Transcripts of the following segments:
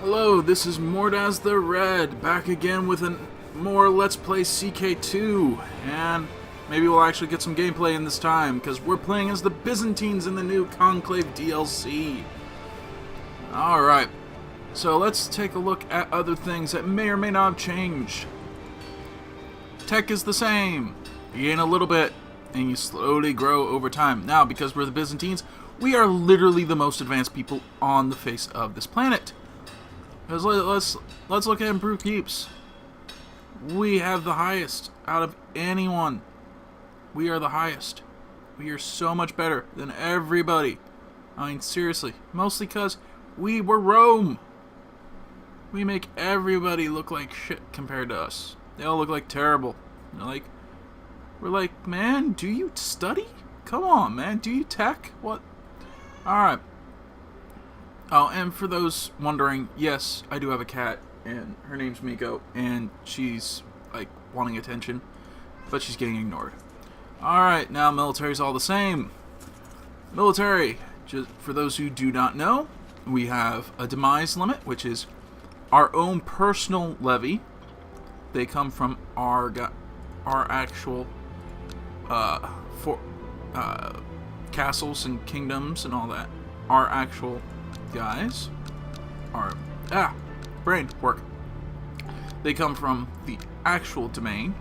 Hello, this is Mordaz the Red, back again with more Let's Play CK2, and maybe we'll actually get some gameplay in this time, because we're playing as the Byzantines in the new Conclave DLC. Alright, so let's take a look at other things that may or may not have changed. Tech is the same. You gain a little bit, and you slowly grow over time. Now, because we're the Byzantines, we are literally the most advanced people on the face of this planet. Let's look at improved keeps. We have the highest out of anyone. We are the highest. We are so much better than everybody. I mean, seriously. Mostly because we were Rome. We make everybody look like shit compared to us. They all look like terrible. We're like, man, do you study? Come on, man. Do you tech? What? Alright. Oh, and for those wondering, yes, I do have a cat, and her name's Miko, and she's, like, wanting attention, but she's getting ignored. Alright, now military's all the same. Military, just for those who do not know, we have a demise limit, which is our own personal levy. They come from our actual, castles and kingdoms and all that. Our actual guys are brain work. They come from the actual domain,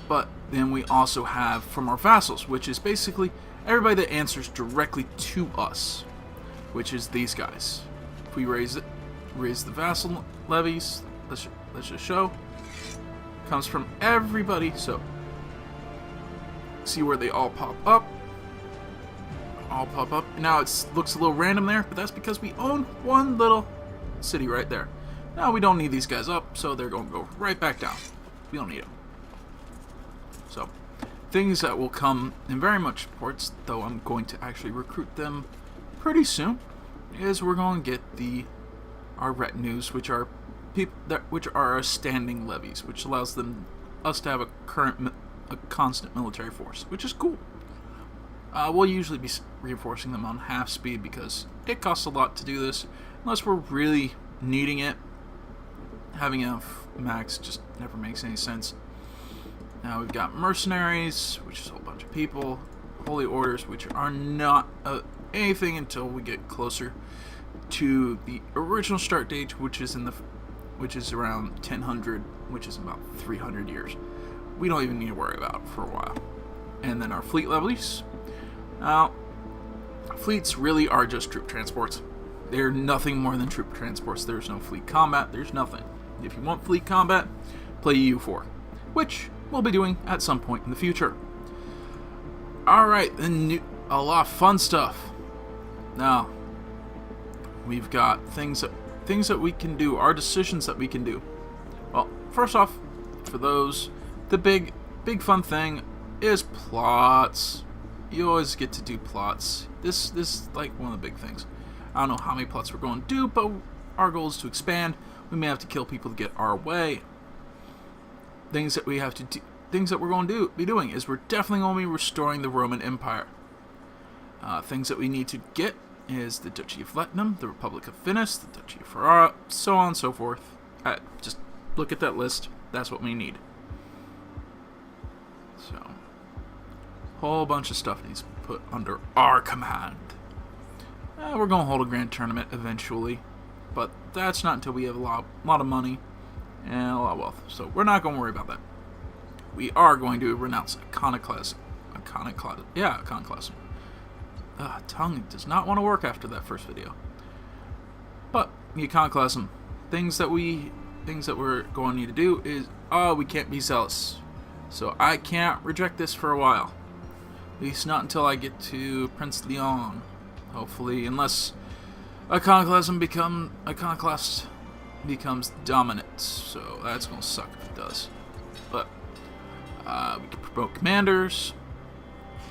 but then we also have from our vassals, which is basically everybody that answers directly to us, which is these guys. If we raise the vassal levies, let's just show, comes from everybody. So see where they all pop up. Now it looks a little random there, but that's because we own one little city right there. Now we don't need these guys up, so they're going to go right back down. We don't need them. So things that will come in very much ports, though I'm going to actually recruit them pretty soon, is we're going to get our retinues, which are our standing levies, which allows us to have a constant military force, which is cool. We'll usually be reinforcing them on half speed because it costs a lot to do this. Unless we're really needing it, having enough max just never makes any sense. Now we've got mercenaries, which is a whole bunch of people. Holy orders, which are not anything until we get closer to the original start date, which is around 1000, which is about 300 years. We don't even need to worry about it for a while. And then our fleet levies. Now, fleets really are just troop transports. They're nothing more than troop transports. There's no fleet combat. There's nothing. If you want fleet combat, play EU4, which we'll be doing at some point in the future. Alright, then a lot of fun stuff. Now, we've got things that we can do, our decisions that we can do. Well, first off, for those, the big fun thing is plots. You always get to do plots. This is like one of the big things. I don't know how many plots we're going to do, but our goal is to expand. We may have to kill people to get our way. Things that we have to do, things that we're going to be doing is we're definitely going to be restoring the Roman Empire. Things that we need to get is the Duchy of Latinum, the Republic of Venice, the Duchy of Ferrara, so on and so forth. Just look at that list. That's what we need. So, whole bunch of stuff needs to be put under our command. We're going to hold a grand tournament eventually, but that's not until we have a lot of money and a lot of wealth. So we're not going to worry about that. We are going to renounce iconoclasm. Iconoclasm. Tongue does not want to work after that first video. But the iconoclasm, things that we're going to need to do is, we can't be zealous. So I can't reject this for a while. At least not until I get to Prince Leon. Hopefully, unless iconoclast becomes dominant. So that's going to suck if it does. But we can promote commanders,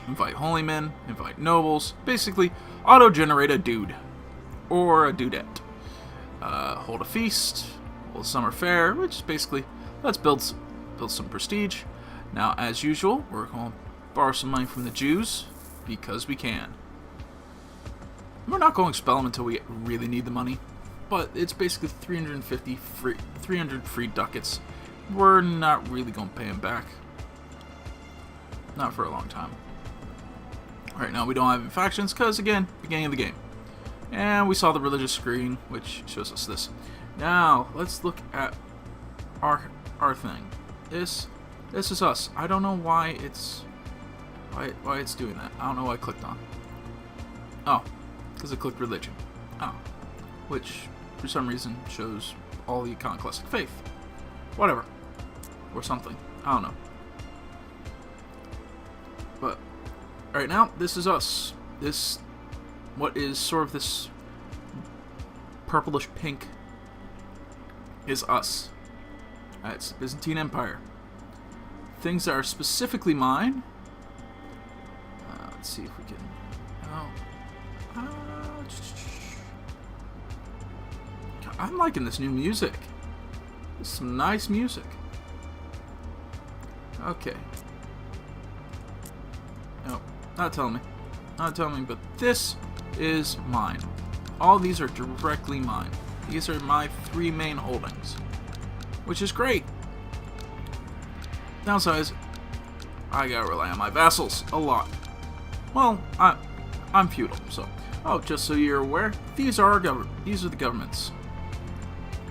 invite holy men, invite nobles. Basically, auto-generate a dude. Or a dudette. Hold a feast, hold a summer fair, which is basically, let's build some prestige. Now, as usual, we're going to borrow some money from the Jews, because we can. We're not going to expel them until we really need the money. But it's basically 300 free ducats. We're not really going to pay him back. Not for a long time. Right now we don't have any factions because, again, beginning of the game. And we saw the religious screen, which shows us this. Now, let's look at our thing. This is us. I don't know why it's doing that. I don't know what I clicked on. Oh, because I clicked religion. Oh, which for some reason shows all the iconoclastic faith. Whatever. Or something. I don't know. But right now, this is us. What is sort of this purplish pink is us. It's the Byzantine Empire. Things that are specifically mine. Let's see if we can. I'm liking this new music. This is some nice music. Okay. No, not telling me. Not telling me, but this is mine. All these are directly mine. These are my 3 main holdings, which is great. Downside is, I gotta rely on my vassals a lot. Well, I'm feudal, so. Oh, just so you're aware, these are the governments.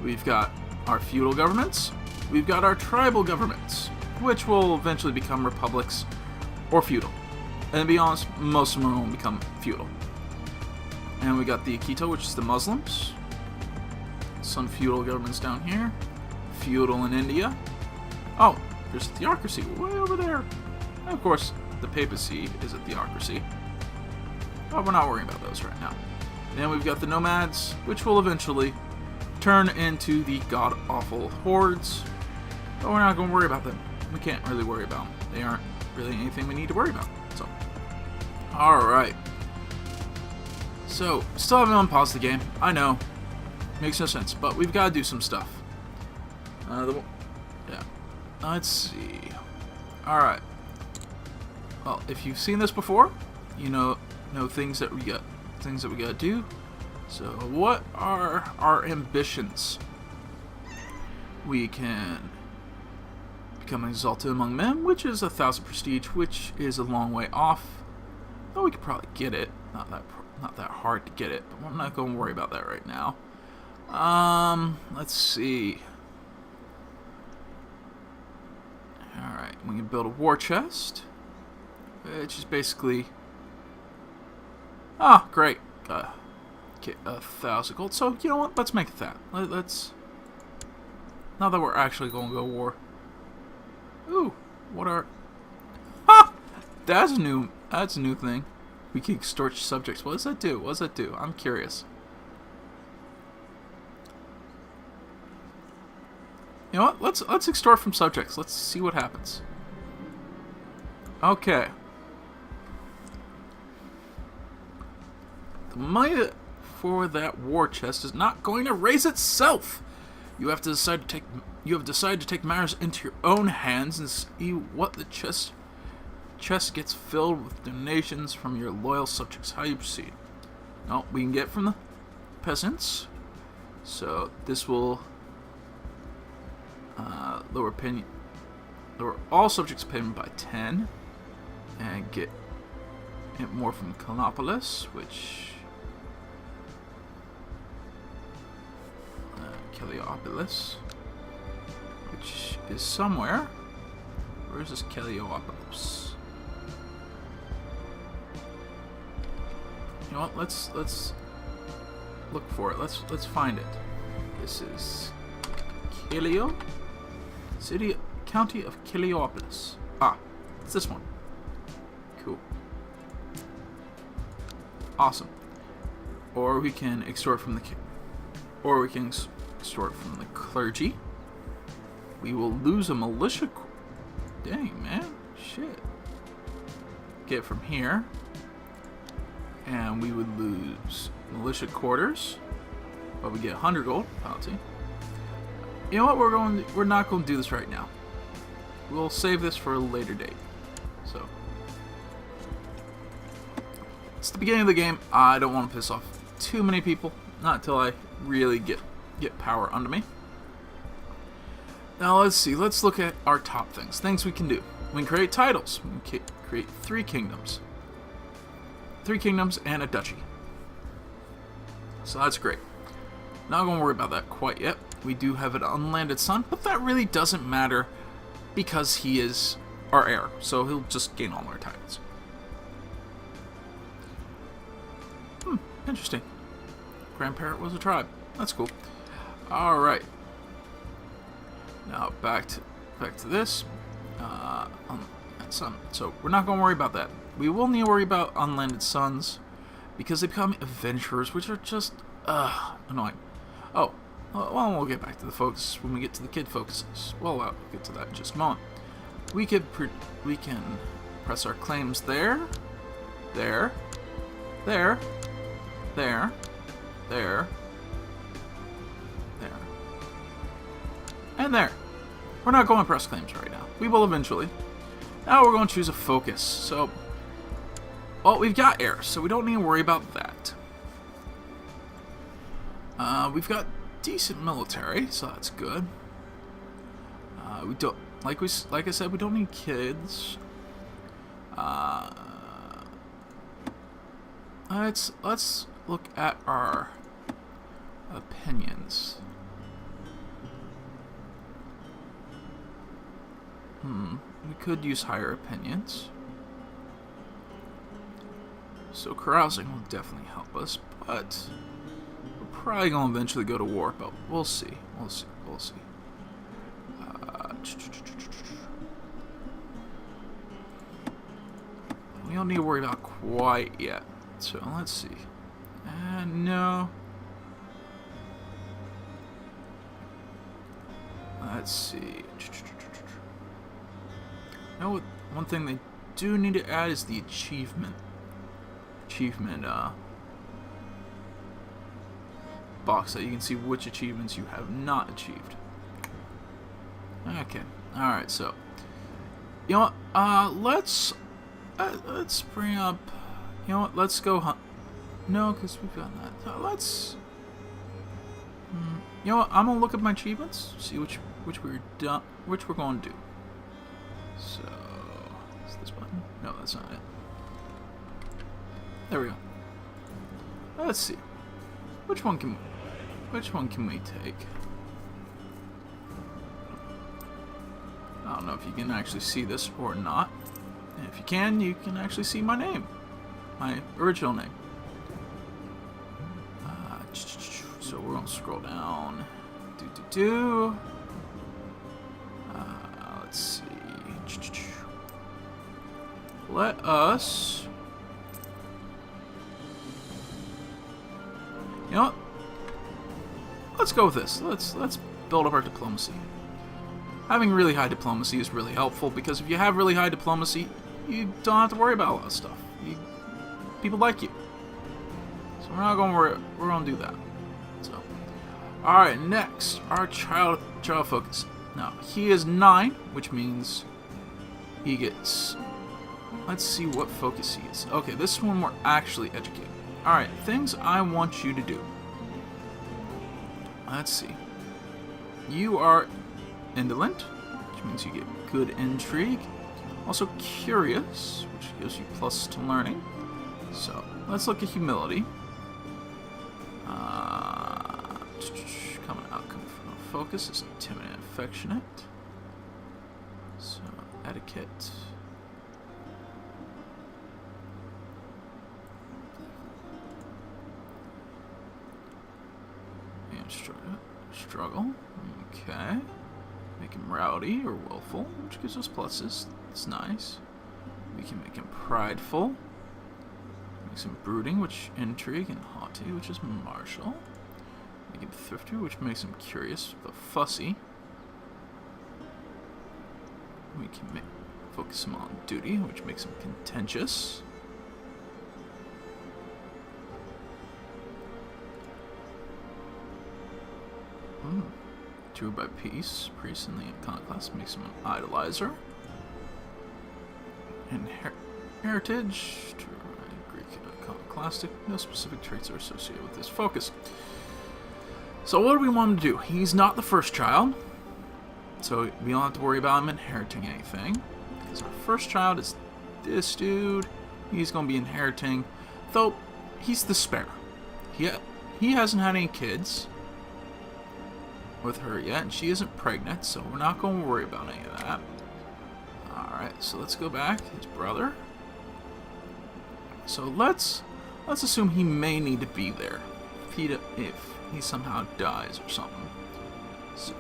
We've got our feudal governments. We've got our tribal governments, which will eventually become republics or feudal. And to be honest, most of them will become feudal. And we got the Akita, which is the Muslims. Some feudal governments down here. Feudal in India. Oh, there's a theocracy way over there. And of course, the papacy is a theocracy. But we're not worrying about those right now. And then we've got the nomads, which will eventually turn into the god-awful hordes. But we're not going to worry about them. We can't really worry about them. They aren't really anything we need to worry about. So, alright. So, still haven't unpaused the game. I know. Makes no sense, but we've got to do some stuff. Yeah. Let's see. Alright. Well, if you've seen this before, you know things that we got to do. So, what are our ambitions? We can become exalted among men, which is 1,000 prestige, which is a long way off. Though we could probably get it. Not that hard to get it, but I'm not going to worry about that right now. Let's see. Alright, we can build a war chest, which is basically... Ah, great. Get 1,000 gold. So, you know what? Let's make it that. Let's... Now that we're actually going to go war. Ooh, what are... Ha! That's a new thing. We can extort subjects. What does that do? What does that do? I'm curious. You know what? Let's extort from subjects. Let's see what happens. Okay. The money for that war chest is not going to raise itself. You have decided to take matters into your own hands and see what the chest gets filled with donations from your loyal subjects. How do you proceed? No, we can get from the peasants. So this will lower all subjects' payment by 10, and get more from Canopolis, which Keliopolis, which is somewhere. Where is this Keliopolis? You know what? Let's look for it. Let's find it. This is Kelio, county of Keliopolis. Ah, it's this one. Cool. Awesome. Or we can extort from the clergy. We will lose a militia. Dang, man. Shit. Get it from here. And we would lose militia quarters. But we get 100 gold penalty. You know what? We're not going to do this right now. We'll save this for a later date. So the beginning of the game. I don't want to piss off too many people. Not until I really get power under me. Now let's see. Let's look at our top things. Things we can do. We can create titles. We can create 3 kingdoms. 3 kingdoms and a duchy. So that's great. Not going to worry about that quite yet. We do have an unlanded son, but that really doesn't matter because he is our heir. So he'll just gain all our titles. Interesting. Grandparent was a tribe. That's cool. All right. Now back to this. Son. So we're not going to worry about that. We will need to worry about unlanded sons because they become adventurers, which are just annoying. Oh, well, we'll get back to the focus when we get to the kid focuses. Well, I'll get to that in just a moment. We can press our claims there, and there. We're not going to press claims right now. We will eventually. Now we're going to choose a focus. So, well, we've got heirs, so we don't need to worry about that. We've got decent military, so that's good. We don't, like I said, we don't need kids. Let's look at our opinions. We could use higher opinions. So carousing will definitely help us, but we're probably going to eventually go to war, but we'll see. We'll see. We don't need to worry about quite yet. So let's see. No. Let's see. Now, one thing they do need to add is the achievement box, that you can see which achievements you have not achieved. Okay. All right. So, you know what? Let's bring up. You know what? Let's go hunt. No, because we've got that. So let's. You know what? I'm gonna look at my achievements. See which we're done. Which we're going to do. So, is this button? No, that's not it. There we go. Let's see. Which one can we take? I don't know if you can actually see this or not. And if you can actually see my name. My original name. So we're going to scroll down. Let's see. Let us... You know what? Let's go with this. Let's build up our diplomacy. Having really high diplomacy is really helpful, because if you have really high diplomacy, you don't have to worry about a lot of stuff. People like you. So we're not going to worry. We're going to do that. So, all right. Next, our child focus. Now he is 9, which means he gets. Let's see what focus he is. Okay, this one we're actually educating. All right, things I want you to do. Let's see. You are indolent, which means you get good intrigue. Also curious, which gives you plus to learning. So let's look at humility. Common outcome from focus is timid and affectionate. So etiquette. And struggle. Okay. Make him rowdy or willful, which gives us pluses. That's nice. We can make him prideful. Make him brooding, which intrigue, and haughty, which is martial. Make him thrifty, which makes him curious but fussy. We can focus him on duty, which makes him contentious. True by peace. Priest in the Conclave makes him an idolizer. And heritage. Greek iconoclastic. No specific traits are associated with this focus. So what do we want him to do? He's not the first child, so we don't have to worry about him inheriting anything. Because our first child is this dude. He's going to be inheriting, though he's the spare. He hasn't had any kids with her yet, and she isn't pregnant, so we're not going to worry about any of that. Alright, so let's go back. His brother. So let's assume he may need to be there if he somehow dies or something. So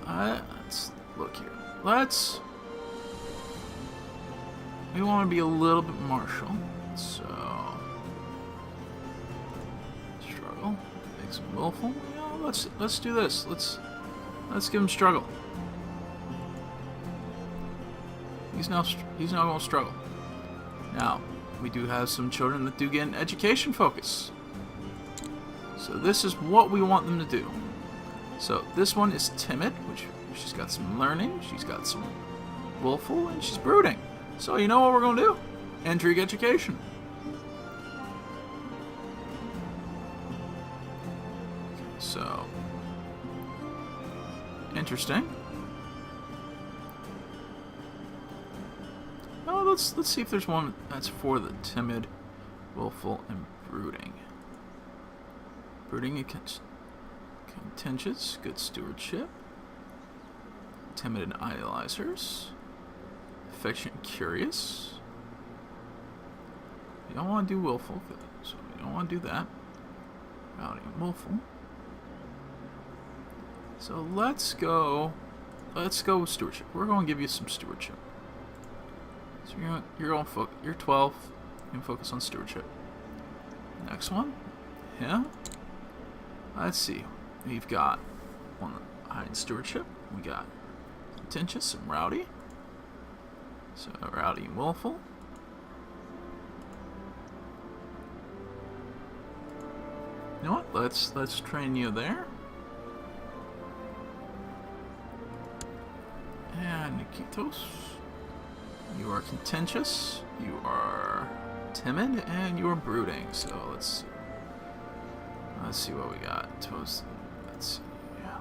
let's look here. We want to be a little bit martial. So struggle makes him willful. You know, let's do this. Let's give him struggle. He's not going to struggle. Now, we do have some children that do get an education focus. So this is what we want them to do. So this one is timid, which she's got some learning, she's got some willful, and she's brooding. So you know what we're going to do? Intrigue education. Okay, so interesting. Oh, let's see if there's one that's for the timid, willful, and brooding. Brooding and contentious, good stewardship. Timid and idolizers. Affectionate and curious. You don't want to do willful, so you don't want to do that. Rowdy and willful. So let's go with stewardship. We're going to give you some stewardship. So you're 12. You can focus on stewardship. Next one, him. Let's see. We've got one high in stewardship. We got contentious and rowdy. So rowdy and willful. You know what? Let's train you there. And Nikitos. You are contentious, you are timid, and you are brooding. So let's see what we got. Let's see. Yeah.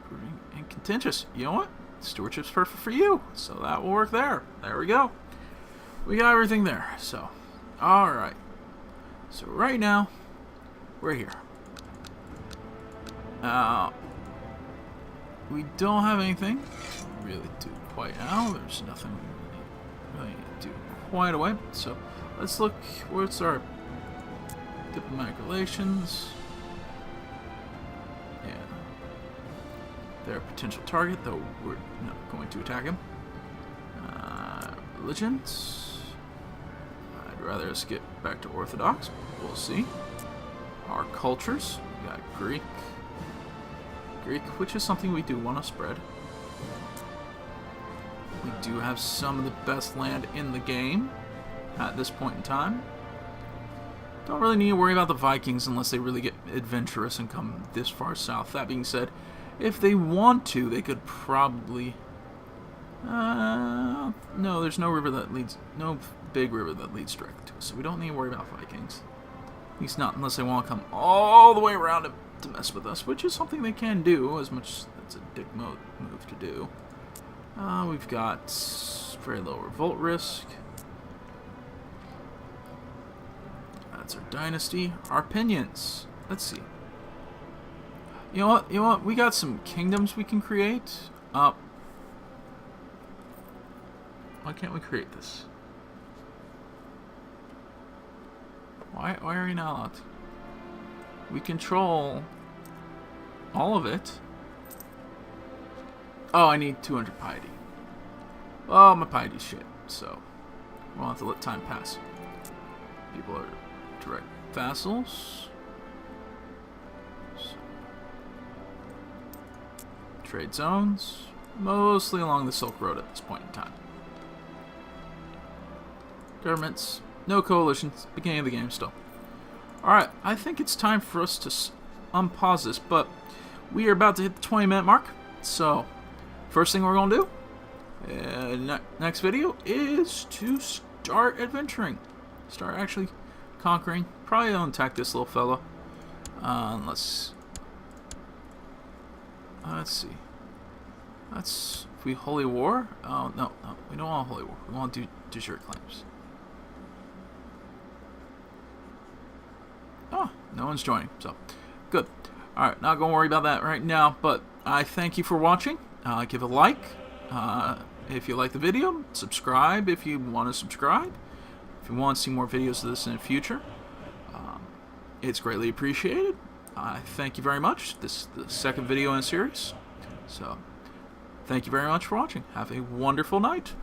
Brooding and contentious. You know what? Stewardship's perfect for you. So that will work there. There we go. We got everything there. So, alright. So right now, we're here. We don't have anything really do quite now. There's nothing we really do quite away. So let's look. What's our diplomatic relations? Yeah, they're a potential target, though we're not going to attack him. Religions. I'd rather us get back to Orthodox. We'll see. Our cultures. We got Greek, which is something we do want to spread. We do have some of the best land in the game at this point in time. Don't really need to worry about the Vikings unless they really get adventurous and come this far south. That being said, if they want to, they could probably... no, there's no big river that leads directly to us, so we don't need to worry about Vikings. At least not unless they want to come all the way around to mess with us, which is something they can do, as much as it's a dick move to do. We've got very low revolt risk. That's our dynasty. Our opinions. Let's see. You know what? We got some kingdoms we can create. Why can't we create this? Why are we not allowed to? We control all of it. Oh, I need 200 piety. Oh, my piety's shit, so we'll have to let time pass. People are direct vassals. So, trade zones, mostly along the Silk Road at this point in time. Governments, no coalitions, beginning of the game still. Alright, I think it's time for us to unpause this, but we are about to hit the 20-minute mark, so first thing we're going to do, next video, is to start adventuring. Start actually conquering. Probably don't attack this little fellow. Let's see. Let's... If we Holy War? Oh, no. We don't want Holy War. We want to do de jure claims. Oh, no one's joining. So, good. Alright, not going to worry about that right now. But I thank you for watching. Give a like if you like the video. Subscribe if you want to subscribe. If you want to see more videos of this in the future. It's greatly appreciated. Thank you very much. This is the second video in the series. So, thank you very much for watching. Have a wonderful night.